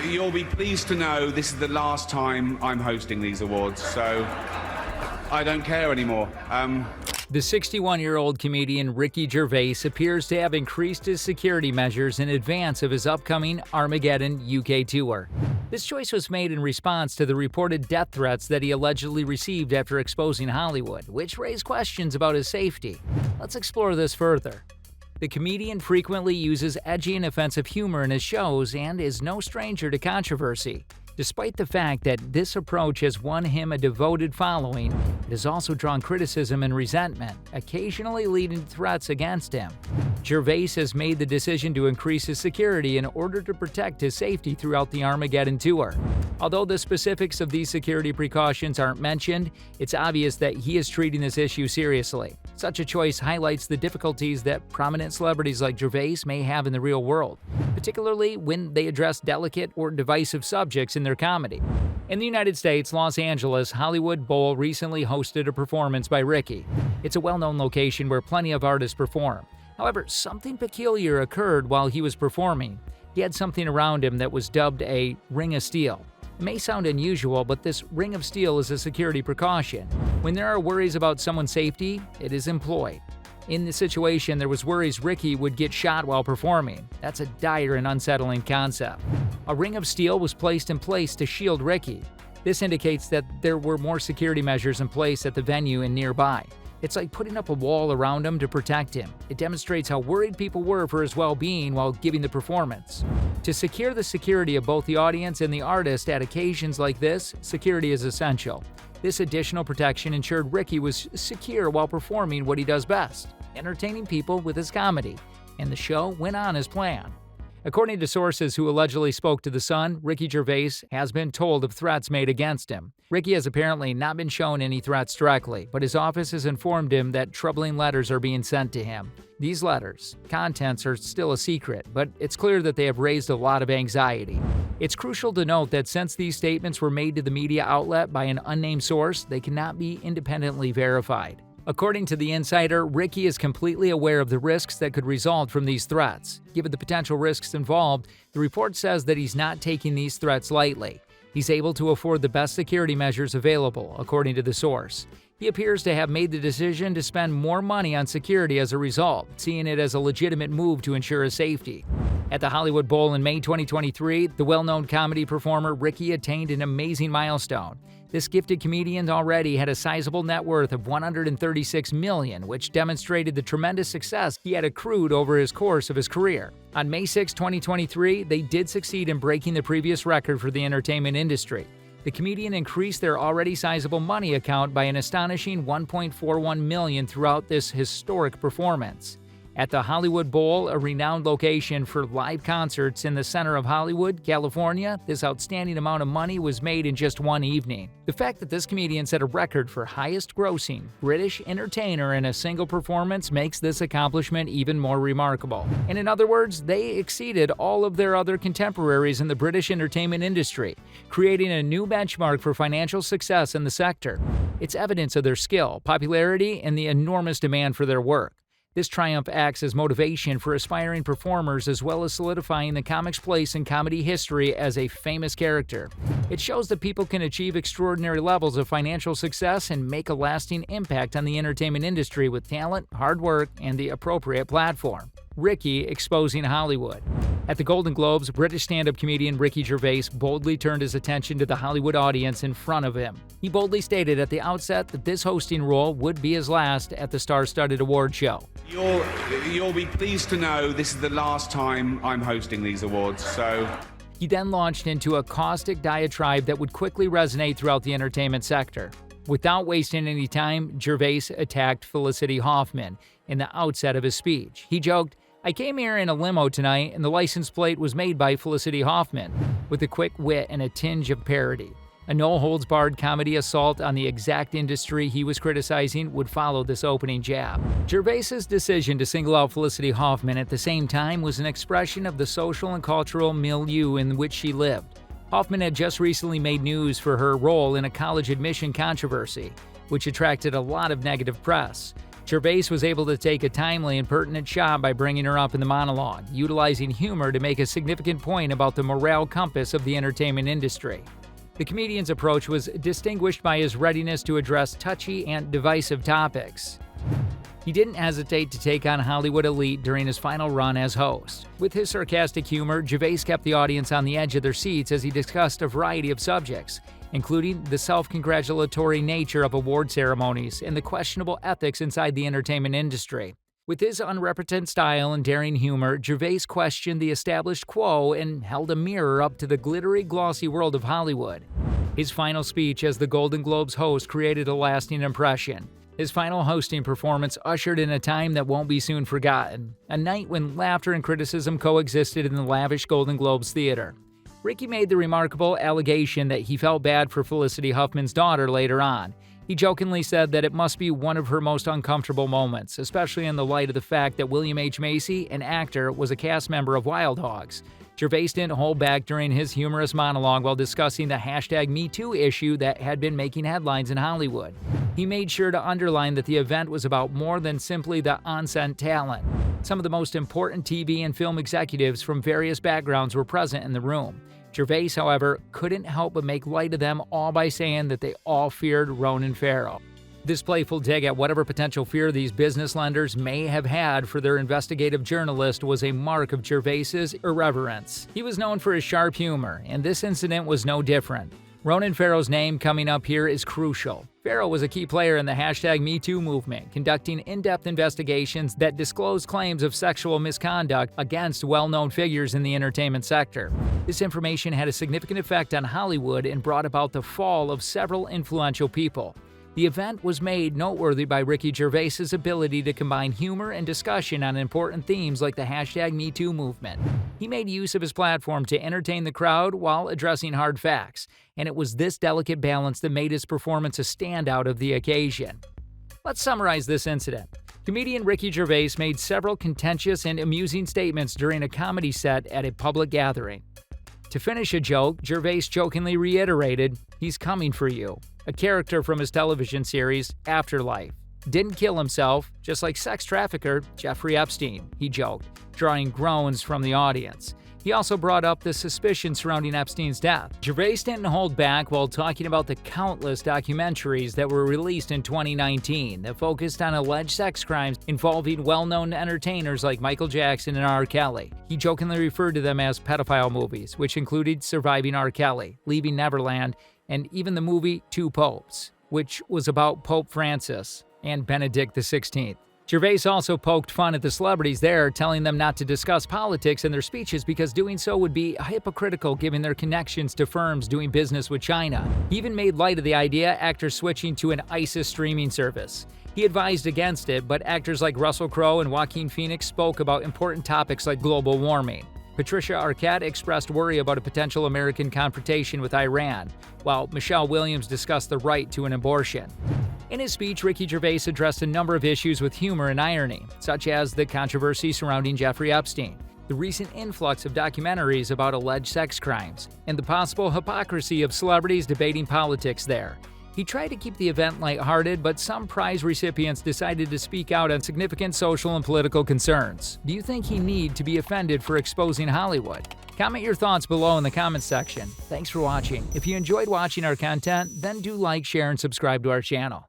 You'll be pleased to know this is the last time I'm hosting these awards, so I don't care anymore. The 61-year-old comedian Ricky Gervais appears to have increased his security measures in advance of his upcoming Armageddon UK tour. This choice was made in response to the reported death threats that he allegedly received after exposing Hollywood, which raised questions about his safety. Let's explore this further. The comedian frequently uses edgy and offensive humor in his shows and is no stranger to controversy. Despite the fact that this approach has won him a devoted following, it has also drawn criticism and resentment, occasionally leading to threats against him. Gervais has made the decision to increase his security in order to protect his safety throughout the Armageddon tour. Although the specifics of these security precautions aren't mentioned, it's obvious that he is treating this issue seriously. Such a choice highlights the difficulties that prominent celebrities like Gervais may have in the real world, particularly when they address delicate or divisive subjects in their comedy. In the United States, Los Angeles Hollywood Bowl recently hosted a performance by Ricky. It's a well-known location where plenty of artists perform. However, something peculiar occurred while he was performing. He had something around him that was dubbed a ring of steel. It may sound unusual, but this ring of steel is a security precaution. When there are worries about someone's safety, it is employed. In the situation, there was worries Ricky would get shot while performing. That's a dire and unsettling concept. A ring of steel was placed in place to shield Ricky. This indicates that there were more security measures in place at the venue and nearby. It's like putting up a wall around him to protect him. It demonstrates how worried people were for his well-being while giving the performance. To secure the security of both the audience and the artist at occasions like this, security is essential. This additional protection ensured Ricky was secure while performing what he does best, entertaining people with his comedy, and the show went on as planned. According to sources who allegedly spoke to The Sun, Ricky Gervais has been told of threats made against him. Ricky has apparently not been shown any threats directly, but his office has informed him that troubling letters are being sent to him. These letters' contents are still a secret, but it's clear that they have raised a lot of anxiety. It's crucial to note that since these statements were made to the media outlet by an unnamed source, they cannot be independently verified. According to The Insider, Ricky is completely aware of the risks that could result from these threats. Given the potential risks involved, the report says that he's not taking these threats lightly. He's able to afford the best security measures available, according to the source. He appears to have made the decision to spend more money on security as a result, seeing it as a legitimate move to ensure his safety. At the Hollywood Bowl in May 2023, the well-known comedy performer Ricky attained an amazing milestone. This gifted comedian already had a sizable net worth of $136 million, which demonstrated the tremendous success he had accrued over his course of his career. On May 6, 2023, they did succeed in breaking the previous record for the entertainment industry. The comedian increased their already sizable money account by an astonishing $1.41 million throughout this historic performance. At the Hollywood Bowl, a renowned location for live concerts in the center of Hollywood, California, this outstanding amount of money was made in just one evening. The fact that this comedian set a record for highest-grossing British entertainer in a single performance makes this accomplishment even more remarkable. And in other words, they exceeded all of their other contemporaries in the British entertainment industry, creating a new benchmark for financial success in the sector. It's evidence of their skill, popularity, and the enormous demand for their work. This triumph acts as motivation for aspiring performers as well as solidifying the comic's place in comedy history as a famous character. It shows that people can achieve extraordinary levels of financial success and make a lasting impact on the entertainment industry with talent, hard work, and the appropriate platform. Ricky exposing Hollywood. At the Golden Globes, British stand-up comedian Ricky Gervais boldly turned his attention to the Hollywood audience in front of him. He boldly stated at the outset that this hosting role would be his last at the star-studded award show. You'll be pleased to know this is the last time I'm hosting these awards, so... He then launched into a caustic diatribe that would quickly resonate throughout the entertainment sector. Without wasting any time, Gervais attacked Felicity Huffman in the outset of his speech. He joked, "I came here in a limo tonight and the license plate was made by Felicity Huffman," with a quick wit and a tinge of parody. A no-holds-barred comedy assault on the exact industry he was criticizing would follow this opening jab. Gervais's decision to single out Felicity Huffman at the same time was an expression of the social and cultural milieu in which she lived. Huffman had just recently made news for her role in a college admission controversy, which attracted a lot of negative press. Gervais was able to take a timely and pertinent shot by bringing her up in the monologue, utilizing humor to make a significant point about the morale compass of the entertainment industry. The comedian's approach was distinguished by his readiness to address touchy and divisive topics. He didn't hesitate to take on Hollywood elite during his final run as host. With his sarcastic humor, Gervais kept the audience on the edge of their seats as he discussed a variety of subjects, including the self-congratulatory nature of award ceremonies and the questionable ethics inside the entertainment industry. With his unrepentant style and daring humor, Gervais questioned the established quo and held a mirror up to the glittery, glossy world of Hollywood. His final speech as the Golden Globes host created a lasting impression. His final hosting performance ushered in a time that won't be soon forgotten, a night when laughter and criticism coexisted in the lavish Golden Globes theater. Ricky made the remarkable allegation that he felt bad for Felicity Huffman's daughter later on. He jokingly said that it must be one of her most uncomfortable moments, especially in the light of the fact that William H. Macy, an actor, was a cast member of Wild Hogs. Gervais didn't hold back during his humorous monologue while discussing the #MeToo issue that had been making headlines in Hollywood. He made sure to underline that the event was about more than simply the on-set talent. Some of the most important TV and film executives from various backgrounds were present in the room. Gervais, however, couldn't help but make light of them all by saying that they all feared Ronan Farrow. This playful dig at whatever potential fear these business lenders may have had for their investigative journalist was a mark of Gervais's irreverence. He was known for his sharp humor, and this incident was no different. Ronan Farrow's name coming up here is crucial. Farrow was a key player in the #MeToo movement, conducting in-depth investigations that disclosed claims of sexual misconduct against well-known figures in the entertainment sector. This information had a significant effect on Hollywood and brought about the fall of several influential people. The event was made noteworthy by Ricky Gervais's ability to combine humor and discussion on important themes like the #MeToo movement. He made use of his platform to entertain the crowd while addressing hard facts, and it was this delicate balance that made his performance a standout of the occasion. Let's summarize this incident. Comedian Ricky Gervais made several contentious and amusing statements during a comedy set at a public gathering. To finish a joke, Gervais jokingly reiterated, "He's coming for you," a character from his television series, Afterlife. Didn't kill himself, just like sex trafficker Jeffrey Epstein, he joked, drawing groans from the audience. He also brought up the suspicion surrounding Epstein's death. Gervais didn't hold back while talking about the countless documentaries that were released in 2019 that focused on alleged sex crimes involving well-known entertainers like Michael Jackson and R. Kelly. He jokingly referred to them as pedophile movies, which included Surviving R. Kelly, Leaving Neverland, and even the movie Two Popes, which was about Pope Francis and Benedict XVI. Gervais also poked fun at the celebrities there, telling them not to discuss politics in their speeches because doing so would be hypocritical given their connections to firms doing business with China. He even made light of the idea actors switching to an ISIS streaming service. He advised against it, but actors like Russell Crowe and Joaquin Phoenix spoke about important topics like global warming. Patricia Arquette expressed worry about a potential American confrontation with Iran, while Michelle Williams discussed the right to an abortion. In his speech, Ricky Gervais addressed a number of issues with humor and irony, such as the controversy surrounding Jeffrey Epstein, the recent influx of documentaries about alleged sex crimes, and the possible hypocrisy of celebrities debating politics there. He tried to keep the event lighthearted, but some prize recipients decided to speak out on significant social and political concerns. Do you think he need to be offended for exposing Hollywood? Comment your thoughts below in the comments section. Thanks for watching. If you enjoyed watching our content, then do like, share, and subscribe to our channel.